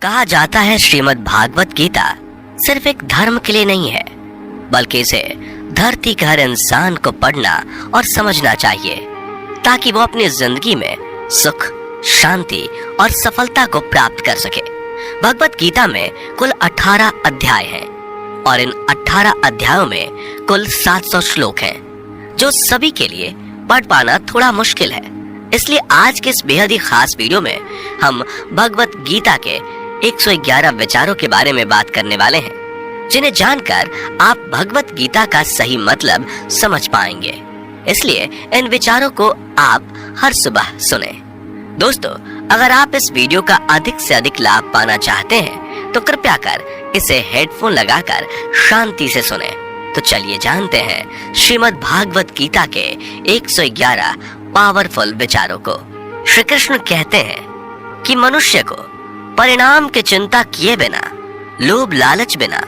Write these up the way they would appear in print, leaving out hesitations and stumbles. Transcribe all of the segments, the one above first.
कहा जाता है श्रीमद् भागवत गीता सिर्फ एक धर्म के लिए नहीं है, बल्कि इसे धरती के हर इंसान को पढ़ना और समझना चाहिए ताकि वो अपनी जिंदगी में सुख, शांति और सफलता को प्राप्त कर सके। भगवत गीता में कुल 18 अध्याय हैं और इन 18 अध्यायों में कुल 700 श्लोक हैं, जो सभी के लिए पढ़ पाना थोड़ा मुश्किल है। इसलिए आज के इस बेहद ही खास वीडियो में हम भगवत गीता के 111 विचारों के बारे में बात करने वाले हैं, जिन्हें जानकर आप भगवत गीता का सही मतलब समझ पाएंगे। इसलिए इन विचारों को आप हर सुबह सुने। दोस्तों, अगर आप इस वीडियो का अधिक से अधिक लाभ पाना चाहते हैं तो कृपया कर इसे हेडफोन लगाकर शांति से सुने। तो चलिए जानते हैं श्रीमद् भागवत गीता के 111 पावरफुल विचारों को। श्री कृष्ण कहते हैं कि मनुष्य को परिणाम की चिंता किए बिना, लोभ लालच बिना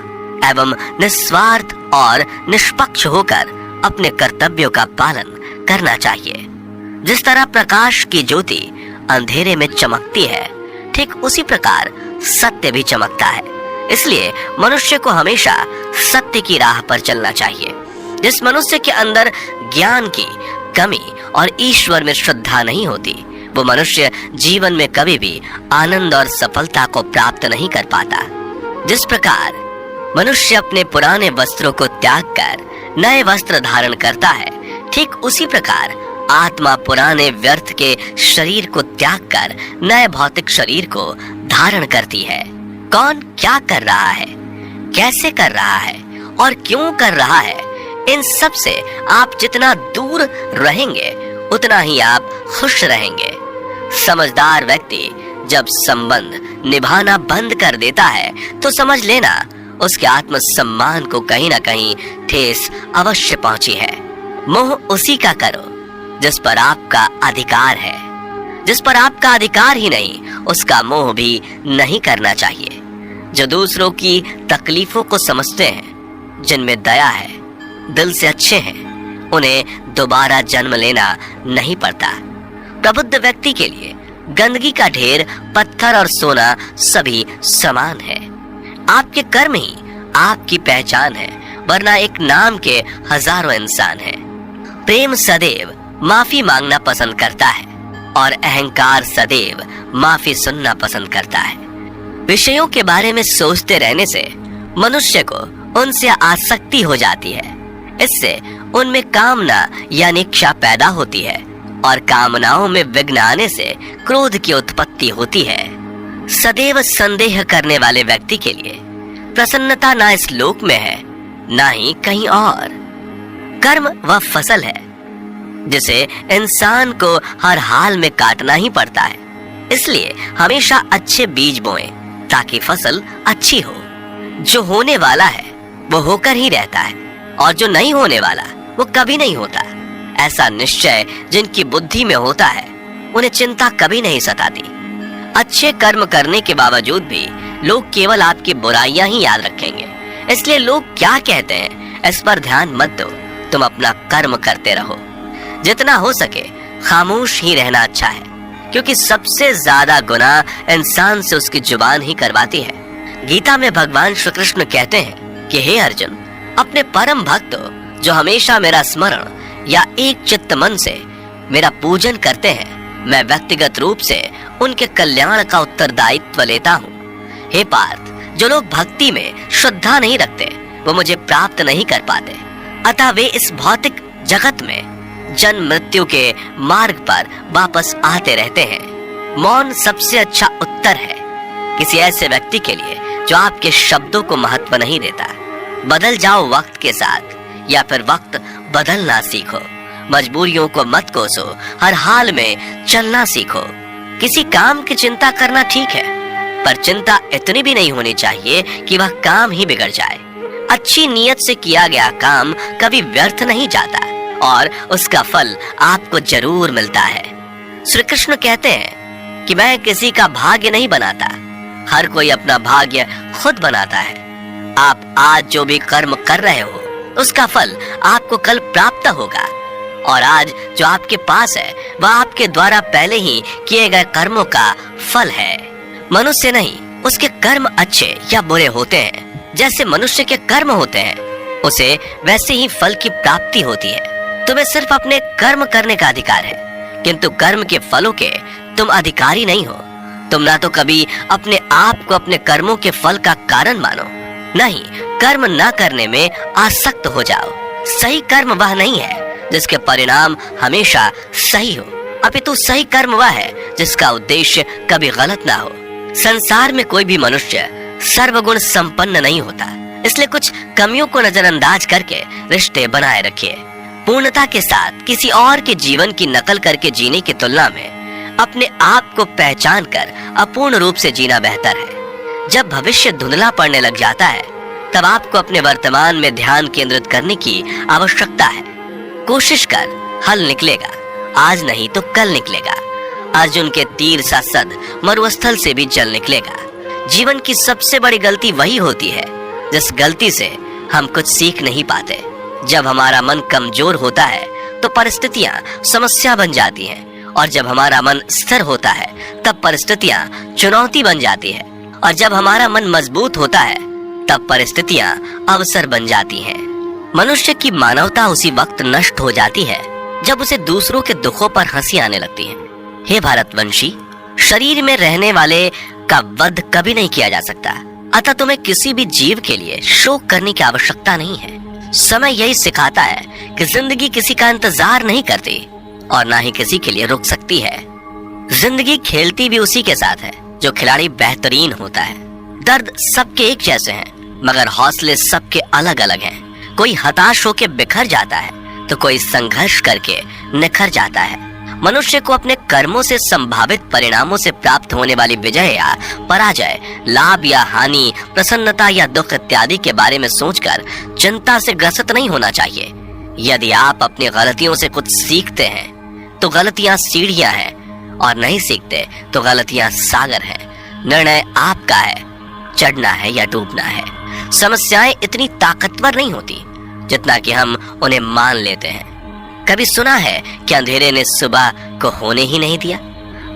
एवं निस्वार्थ और निष्पक्ष होकर अपने कर्तव्यों का पालन करना चाहिए। जिस तरह प्रकाश की ज्योति अंधेरे में चमकती है, ठीक उसी प्रकार सत्य भी चमकता है। इसलिए मनुष्य को हमेशा सत्य की राह पर चलना चाहिए। जिस मनुष्य के अंदर ज्ञान की कमी और ईश्वर में श्रद्धा नहीं होती, वो मनुष्य जीवन में कभी भी आनंद और सफलता को प्राप्त नहीं कर पाता। जिस प्रकार मनुष्य अपने पुराने वस्त्रों को त्याग कर नए वस्त्र धारण करता है, ठीक उसी प्रकार आत्मा पुराने व्यर्थ के शरीर को त्याग कर नए भौतिक शरीर को धारण करती है। कौन क्या कर रहा है, कैसे कर रहा है और क्यों कर रहा है, इन सब से आप जितना दूर रहेंगे उतना ही आप खुश रहेंगे। समझदार व्यक्ति जब संबंध निभाना बंद कर देता है तो समझ लेना उसके आत्म सम्मान को कहीं ना कहीं ठेस अवश्य पहुंची है। मोह उसी का करो जिस पर आपका अधिकार है। जिस पर आपका अधिकार ही नहीं, उसका मोह भी नहीं करना चाहिए। जो दूसरों की तकलीफों को समझते हैं, जिनमें दया है, दिल से अच्छे हैं, उन्हें दोबारा जन्म लेना नहीं पड़ता। प्रबुद्ध व्यक्ति के लिए गंदगी का ढेर, पत्थर और सोना सभी समान है। आपके कर्म ही आपकी पहचान है, वरना एक नाम के हजारों इंसान हैं। प्रेम सदैव माफी मांगना पसंद करता है और अहंकार सदैव माफी सुनना पसंद करता है। विषयों के बारे में सोचते रहने से मनुष्य को उनसे आसक्ति हो जाती है। इससे उनमें कामना यानी इच्छा पैदा होती है और कामनाओं में विघ्न आने से क्रोध की उत्पत्ति होती है। सदैव संदेह करने वाले व्यक्ति के लिए प्रसन्नता ना इस लोक में है, ना ही कहीं और। कर्म वह फसल है जिसे इंसान को हर हाल में काटना ही पड़ता है। इसलिए हमेशा अच्छे बीज बोएं ताकि फसल अच्छी हो। जो होने वाला है वो होकर ही रहता है और जो नहीं होने वाला वो कभी नहीं होता। ऐसा निश्चय जिनकी बुद्धि में होता है, उन्हें चिंता कभी नहीं सताती। अच्छे कर्म करने के बावजूद भी लोग केवल आपकी बुराइयां ही याद रखेंगे। इसलिए लोग क्या कहते हैं इस पर ध्यान मत दो, तुम अपना कर्म करते रहो। जितना हो सके खामोश ही रहना अच्छा है, क्योंकि सबसे ज्यादा गुनाह इंसान से उसकी जुबान ही करवाती है। गीता में भगवान श्री कृष्ण कहते हैं कि हे अर्जुन, अपने परम भक्तों जो हमेशा मेरा स्मरण या एक चित्त मन से मेरा पूजन करते हैं, मैं व्यक्तिगत रूप से उनके कल्याण का उत्तरदायित्व लेता हूँ। हे पार्थ, जो लोग भक्ति में श्रद्धा नहीं रखते वो मुझे प्राप्त नहीं कर पाते। अतः वे इस भौतिक जगत में जन्म मृत्यु के मार्ग पर वापस आते रहते हैं। मौन सबसे अच्छा उत्तर है किसी ऐसे व्यक्ति के लिए जो आपके शब्दों को महत्व नहीं देता। बदल जाओ वक्त के साथ, या फिर वक्त बदलना सीखो। मजबूरियों को मत कोसो, हर हाल में चलना सीखो। किसी काम की चिंता करना ठीक है, पर चिंता इतनी भी नहीं होनी चाहिए कि वह काम ही बिगड़ जाए। अच्छी नीयत से किया गया काम कभी व्यर्थ नहीं जाता और उसका फल आपको जरूर मिलता है। श्री कृष्ण कहते हैं कि मैं किसी का भाग्य नहीं बनाता, हर कोई अपना भाग्य खुद बनाता है। आप आज जो भी कर्म कर रहे हो उसका फल आपको कल प्राप्त होगा, और आज जो आपके पास है वह आपके द्वारा पहले ही किए गए कर्मों का फल है। मनुष्य नहीं उसके कर्म अच्छे या बुरे होते हैं, जैसे मनुष्य के कर्म होते हैं, उसे वैसे ही फल की प्राप्ति होती है। तुम्हें सिर्फ अपने कर्म करने का अधिकार है, किंतु कर्म के फलों के तुम अधिकारी नहीं हो। तुम ना तो कभी अपने आप को अपने कर्मों के फल का कारण मानो, नहीं कर्म न करने में आसक्त हो जाओ। सही कर्म वह नहीं है जिसके परिणाम हमेशा सही हो, अपितु सही कर्म वह है जिसका उद्देश्य कभी गलत ना हो। संसार में कोई भी मनुष्य सर्वगुण संपन्न नहीं होता, इसलिए कुछ कमियों को नजरअंदाज करके रिश्ते बनाए रखिए। पूर्णता के साथ किसी और के जीवन की नकल करके जीने की तुलना में अपने आप को पहचान कर अपूर्ण रूप से जीना बेहतर है। जब भविष्य धुंधला पड़ने लग जाता है, तब आपको अपने वर्तमान में ध्यान केंद्रित करने की आवश्यकता है। कोशिश कर, हल निकलेगा, आज नहीं तो कल निकलेगा। अर्जुन के तीर सा सद मरुस्थल से भी जल निकलेगा। जीवन की सबसे बड़ी गलती वही होती है जिस गलती से हम कुछ सीख नहीं पाते। जब हमारा मन कमजोर होता है तो परिस्थितियां समस्या बन जाती हैं, और जब हमारा मन स्थिर होता है तब परिस्थितियां चुनौती बन जाती है, और जब हमारा मन मजबूत होता है तब परिस्थितियां अवसर बन जाती हैं। मनुष्य की मानवता उसी वक्त नष्ट हो जाती है जब उसे दूसरों के दुखों पर हंसी आने लगती है। हे भारतवंशी, शरीर में रहने वाले का वध कभी नहीं किया जा सकता, अतः तुम्हें किसी भी जीव के लिए शोक करने की आवश्यकता नहीं है। समय यही सिखाता है कि जिंदगी किसी का इंतजार नहीं करती और ना ही किसी के लिए रुक सकती है। जिंदगी खेलती भी उसी के साथ है जो खिलाड़ी बेहतरीन होता है। दर्द सबके एक जैसे हैं, मगर हौसले सबके अलग अलग हैं। कोई हताश होकर बिखर जाता है तो कोई संघर्ष करके निखर जाता है। मनुष्य को अपने कर्मों से संभावित परिणामों से प्राप्त होने वाली विजय या पराजय, लाभ या हानि, प्रसन्नता या दुख इत्यादि के बारे में सोचकर चिंता से ग्रसित नहीं होना चाहिए। यदि आप अपनी गलतियों से कुछ सीखते हैं तो गलतियां सीढ़ियां हैं, और नहीं सीखते तो गलतियां सागर हैं। निर्णय आपका है, चढ़ना है या डूबना है। समस्याएं इतनी ताकतवर नहीं होती जितना कि हम उन्हें मान लेते हैं। कभी सुना है कि अंधेरे ने सुबह को होने ही नहीं दिया?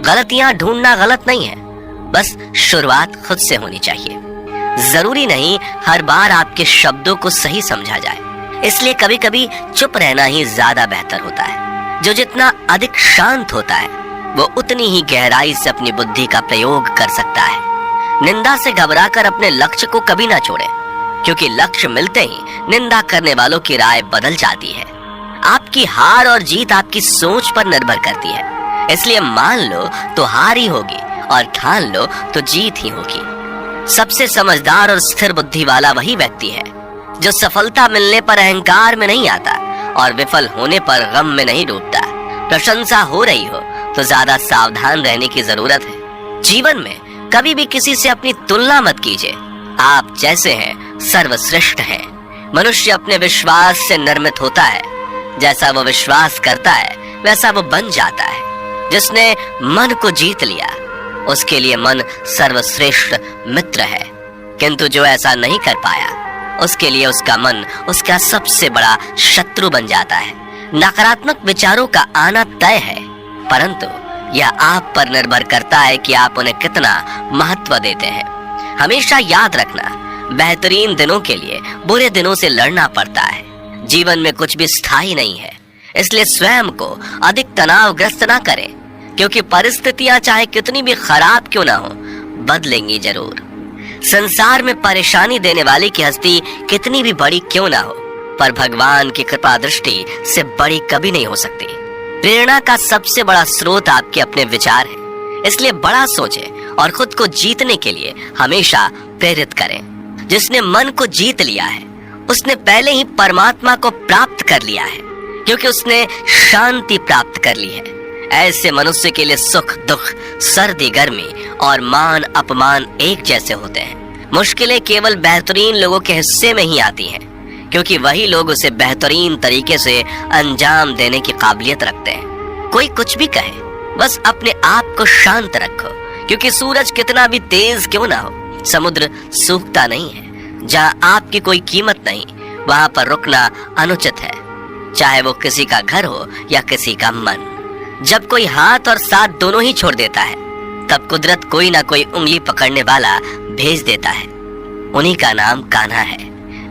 गलतियां ढूंढना गलत नहीं है, बस शुरुआत खुद से होनी चाहिए। जरूरी नहीं हर बार आपके शब्दों को सही समझा जाए, इसलिए कभी कभी चुप रहना ही ज्यादा बेहतर होता है। जो जितना अधिक शांत होता है वो उतनी ही गहराई से अपनी बुद्धि का प्रयोग कर सकता है। निंदा से घबराकर अपने लक्ष्य को कभी ना छोड़े, क्योंकि लक्ष्य मिलते ही निंदा करने वालों की राय बदल जाती है। आपकी हार और जीत आपकी सोच पर निर्भर करती है, इसलिए मान लो तो हार ही होगी और ठान लो तो जीत ही होगी। सबसे समझदार और स्थिर बुद्धि वाला वही व्यक्ति है जो सफलता मिलने पर अहंकार में नहीं आता और विफल होने पर गम में नहीं डूबता। प्रशंसा हो रही हो तो ज्यादा सावधान रहने की जरूरत है। जीवन में कभी भी किसी से अपनी तुलना मत कीजिए। आप जैसे हैं सर्वश्रेष्ठ हैं। मनुष्य अपने विश्वास से निर्मित होता है। जैसा वो विश्वास करता है वैसा वो बन जाता है। जिसने मन को जीत लिया उसके लिए मन सर्वश्रेष्ठ मित्र है, किंतु जो ऐसा नहीं कर पाया उसके लिए उसका मन उसका सबसे बड़ा शत्रु बन जाता है। नकारात्मक विचारों का आना तय है, परंतु यह आप पर निर्भर करता है कि आप उन्हें कितना महत्व देते हैं। हमेशा याद रखना, बेहतरीन दिनों के लिए बुरे दिनों से लड़ना पड़ता है। जीवन में कुछ भी स्थायी नहीं है, इसलिए स्वयं को अधिक तनावग्रस्त ना करें, क्योंकि परिस्थितियां चाहे कितनी भी खराब क्यों ना हो, बदलेंगी जरूर। संसार में परेशानी देने वाली की हस्ती कितनी भी बड़ी क्यों ना हो, पर भगवान की कृपा दृष्टि से बड़ी कभी नहीं हो सकती। प्रेरणा का सबसे बड़ा स्रोत आपके अपने विचार हैं, इसलिए बड़ा सोचें और खुद को जीतने के लिए हमेशा प्रेरित करें। जिसने मन को जीत लिया है उसने पहले ही परमात्मा को प्राप्त कर लिया है, क्योंकि उसने शांति प्राप्त कर ली है। ऐसे मनुष्य के लिए सुख दुख, सर्दी गर्मी और मान अपमान एक जैसे होते हैं। मुश्किलें केवल बेहतरीन लोगों के हिस्से में ही आती हैं, क्योंकि वही लोग उसे बेहतरीन तरीके से अंजाम देने की काबिलियत रखते हैं। कोई कुछ भी कहे, बस अपने आप को शांत रखो, क्योंकि सूरज कितना भी तेज क्यों ना हो, समुद्र सूखता नहीं है। जहाँ आपकी कोई कीमत नहीं, वहां पर रुकना अनुचित है, चाहे वो किसी का घर हो या किसी का मन। जब कोई हाथ और साथ दोनों ही छोड़ देता है तब कुदरत कोई ना कोई उंगली पकड़ने वाला भेज देता है। उन्हीं का नाम कान्हा है।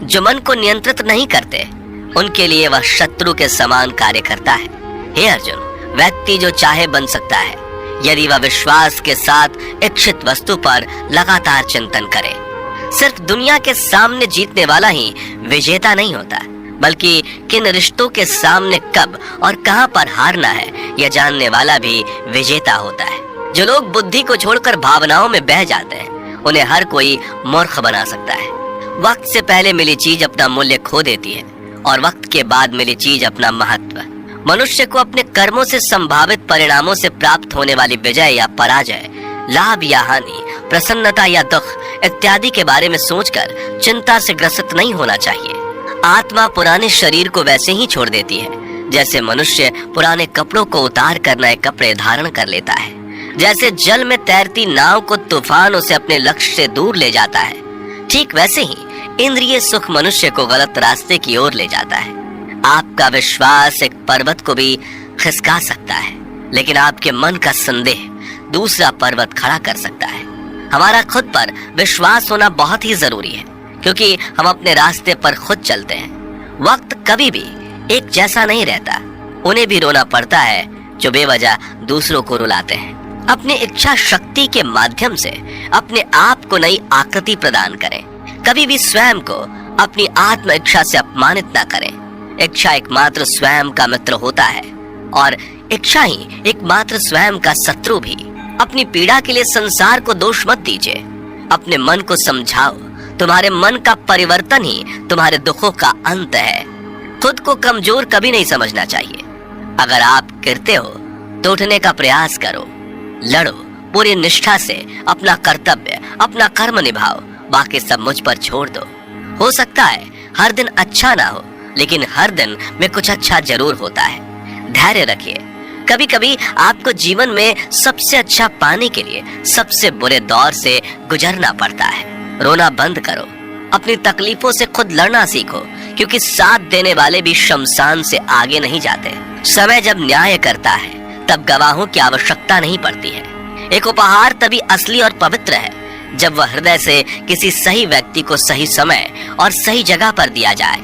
जो मन को नियंत्रित नहीं करते, उनके लिए वह शत्रु के समान कार्य करता है। हे अर्जुन, व्यक्ति जो चाहे बन सकता है यदि वह विश्वास के साथ इच्छित वस्तु पर लगातार चिंतन करे। सिर्फ दुनिया के सामने जीतने वाला ही विजेता नहीं होता, बल्कि किन रिश्तों के सामने कब और कहां पर हारना है यह जानने वाला भी विजेता होता है। जो लोग बुद्धि को छोड़कर भावनाओं में बह जाते हैं, उन्हें हर कोई मूर्ख बना सकता है। वक्त से पहले मिली चीज अपना मूल्य खो देती है और वक्त के बाद मिली चीज अपना महत्व। मनुष्य को अपने कर्मों से संभावित परिणामों से प्राप्त होने वाली विजय या पराजय, लाभ या हानि, प्रसन्नता या दुख इत्यादि के बारे में सोचकर चिंता से ग्रसित नहीं होना चाहिए। आत्मा पुराने शरीर को वैसे ही छोड़ देती है जैसे मनुष्य पुराने कपड़ों को उतार कर नए कपड़े धारण कर लेता है। जैसे जल में तैरती नाव को तूफान उसे अपने लक्ष्य से दूर ले जाता है, ठीक वैसे ही इंद्रिय सुख मनुष्य को गलत रास्ते की ओर ले जाता है। आपका विश्वास एक पर्वत को भी खिसका सकता है, लेकिन आपके मन का संदेह दूसरा पर्वत खड़ा कर सकता है। हमारा खुद पर विश्वास होना बहुत ही जरूरी है, क्योंकि हम अपने रास्ते पर खुद चलते हैं। वक्त कभी भी एक जैसा नहीं रहता। उन्हें भी रोना पड़ता है जो बेवजह दूसरों को रुलाते हैं। अपनी इच्छा शक्ति के माध्यम से अपने आप को नई आकृति प्रदान करें। कभी भी स्वयं को अपनी आत्म इच्छा से अपमानित न करें। इच्छा एकमात्र स्वयं का मित्र होता है और इच्छा ही एकमात्र स्वयं का शत्रु भी। अपनी पीड़ा के लिए संसार को दोष मत दीजिए, अपने मन को समझाओ। तुम्हारे मन का परिवर्तन ही तुम्हारे दुखों का अंत है। खुद को कमजोर कभी नहीं समझना चाहिए। अगर आप गिरते हो तो उठने का प्रयास करो, लड़ो, पूरी निष्ठा से अपना कर्तव्य, अपना कर्म निभाओ, बाकी सब मुझ पर छोड़ दो। हो सकता है हर दिन अच्छा ना हो, लेकिन हर दिन में कुछ अच्छा जरूर होता है। धैर्य रखिए। कभी कभी आपको जीवन में सबसे अच्छा पाने के लिए सबसे बुरे दौर से गुजरना पड़ता है। रोना बंद करो, अपनी तकलीफों से खुद लड़ना सीखो, क्योंकि साथ देने वाले भी शमशान से आगे नहीं जाते। समय जब न्याय करता है तब गवाहों की आवश्यकता नहीं पड़ती है। एक उपहार तभी असली और पवित्र है जब वह हृदय से किसी सही व्यक्ति को सही समय और सही जगह पर दिया जाए,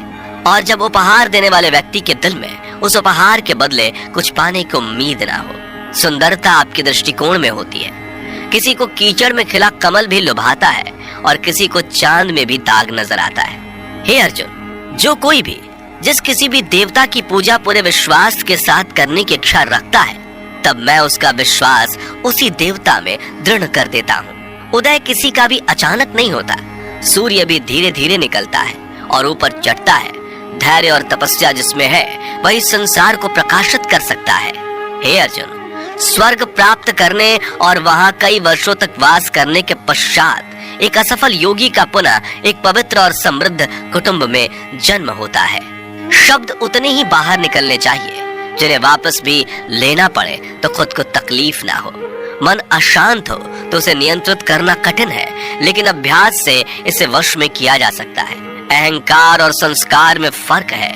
और जब उपहार देने वाले व्यक्ति के दिल में उस उपहार के बदले कुछ पाने की उम्मीद ना हो। सुंदरता आपके दृष्टिकोण में होती है। किसी को कीचड़ में खिला कमल भी लुभाता है और किसी को चांद में भी दाग नजर आता है। हे अर्जुन, जो कोई भी जिस किसी भी देवता की पूजा पूरे विश्वास के साथ करने की इच्छा रखता है, तब मैं उसका विश्वास उसी देवता में दृढ़ कर देता हूँ। उदय किसी का भी अचानक नहीं होता। सूर्य भी धीरे धीरे निकलता है और ऊपर चढ़ता है। धैर्य और तपस्या जिसमें है वही संसार को प्रकाशित कर सकता है। हे अर्जुन, स्वर्ग प्राप्त करने और वहां कई वर्षों तक वास करने के पश्चात एक असफल योगी का पुनः एक पवित्र और समृद्ध कुटुंब में जन्म होता है। शब्द उतने ही बाहर निकलने चाहिए जिन्हें वापस भी लेना पड़े तो खुद को तकलीफ ना हो। मन अशांत हो तो उसे नियंत्रित करना कठिन है, लेकिन अभ्यास से इसे वश में किया जा सकता है। अहंकार और संस्कार में फर्क है।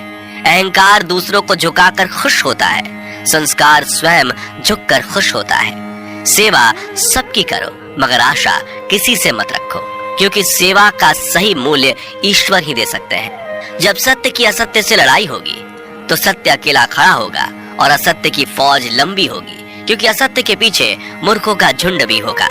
अहंकार दूसरों को झुकाकर खुश होता है, संस्कार स्वयं झुककर खुश होता है। सेवा सबकी करो, मगर आशा किसी से मत रखो, क्योंकि सेवा का सही मूल्य ईश्वर ही दे सकते हैं। जब सत्य की असत्य से लड़ाई होगी तो सत्य अकेला खड़ा होगा और असत्य की फौज लंबी होगी, क्योंकि असत्य के पीछे मूर्खों का झुंड भी होगा।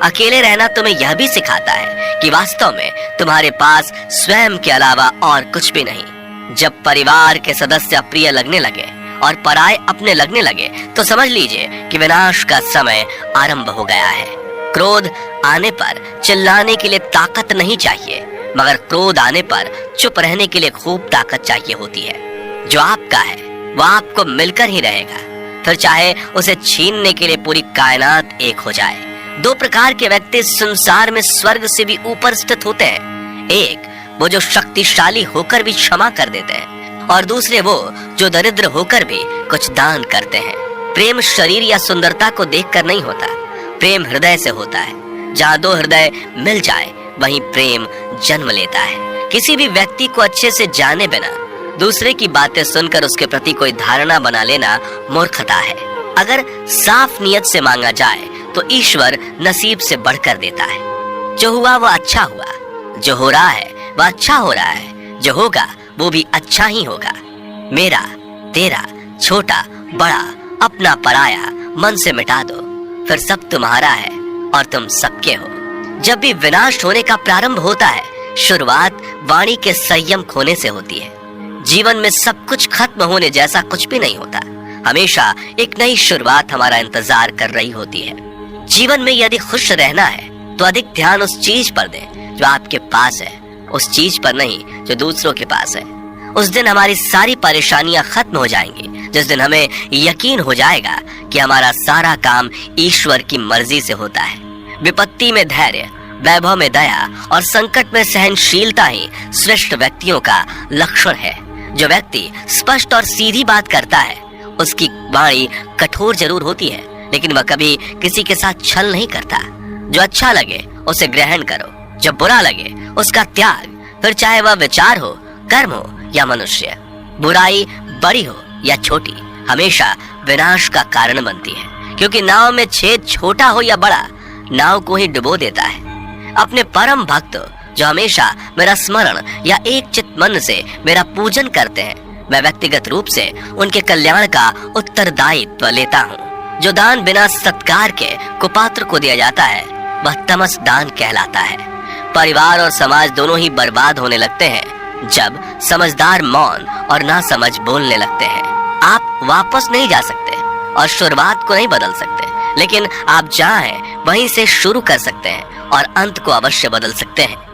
अकेले रहना तुम्हें यह भी सिखाता है कि वास्तव में तुम्हारे पास स्वयं के अलावा और कुछ भी नहीं। जब परिवार के सदस्य अप्रिय लगने लगे और पराये अपने लगने लगे तो समझ लीजिए कि विनाश का समय आरंभ हो गया है। क्रोध आने पर चिल्लाने के लिए ताकत नहीं चाहिए, मगर क्रोध आने पर चुप रहने के लिए खूब ताकत चाहिए होती है। जो आपका है वह आपको मिलकर ही रहेगा, फिर चाहे उसे छीनने के लिए पूरी कायनात एक हो जाए। दो प्रकार के व्यक्ति संसार में स्वर्ग से भी ऊपर स्थित होते हैं। एक वो जो शक्तिशाली होकर भी क्षमा कर देते हैं, और दूसरे वो जो दरिद्र होकर भी कुछ दान करते हैं। प्रेम शरीर या सुंदरता को देखकर नहीं होता, प्रेम हृदय से होता है। जहाँ दो हृदय मिल जाए वहीं प्रेम जन्म लेता है। किसी भी व्यक्ति को अच्छे से जाने बिना दूसरे की बातें सुनकर उसके प्रति कोई धारणा बना लेना मूर्खता है। अगर साफ नियत से मांगा जाए तो ईश्वर नसीब से बढ़कर देता है। जो हुआ वो अच्छा हुआ, जो हो रहा है वह अच्छा हो रहा है, जो होगा वो भी अच्छा ही होगा। मेरा, तेरा, छोटा, बड़ा, अपना, पराया मन से मिटा दो, फिर सब तुम्हारा है और तुम सबके हो। जब भी विनाश होने का प्रारंभ होता है, शुरुआत वाणी के संयम खोने से होती है। जीवन में सब कुछ खत्म होने जैसा कुछ भी नहीं होता। हमेशा एक नई शुरुआत हमारा इंतजार कर रही होती है। जीवन में यदि खुश रहना है तो अधिक ध्यान उस चीज पर दें जो आपके पास है, उस चीज पर नहीं जो दूसरों के पास है। उस दिन हमारी सारी परेशानियां खत्म हो जाएंगी, जिस दिन हमें यकीन हो जाएगा कि हमारा सारा काम ईश्वर की मर्जी से होता है। विपत्ति में धैर्य, वैभव में दया और संकट में सहनशीलता ही श्रेष्ठ व्यक्तियों का लक्षण है। जो व्यक्ति स्पष्ट और सीधी बात करता है, उसकी वाणी कठोर जरूर होती है, लेकिन वह कभी किसी के साथ छल नहीं करता। जो अच्छा लगे उसे ग्रहण करो, जो बुरा लगे उसका त्याग, फिर चाहे वह विचार हो, कर्म हो या मनुष्य। बुराई बड़ी हो या छोटी हमेशा विनाश का कारण बनती है, क्योंकि नाव में छेद छोटा हो या बड़ा, नाव को ही डुबो देता है। अपने परम भक्त जो हमेशा मेरा स्मरण या एक चित्त मन से मेरा पूजन करते हैं, मैं व्यक्तिगत रूप से उनके कल्याण का उत्तरदायित्व लेता हूँ। जो दान बिना सत्कार के कुपात्र को दिया जाता है वह तमस दान कहलाता है। परिवार और समाज दोनों ही बर्बाद होने लगते हैं जब समझदार मौन और ना समझ बोलने लगते हैं। आप वापस नहीं जा सकते और शुरुआत को नहीं बदल सकते, लेकिन आप जहाँ हैं वहीं से शुरू कर सकते हैं और अंत को अवश्य बदल सकते हैं।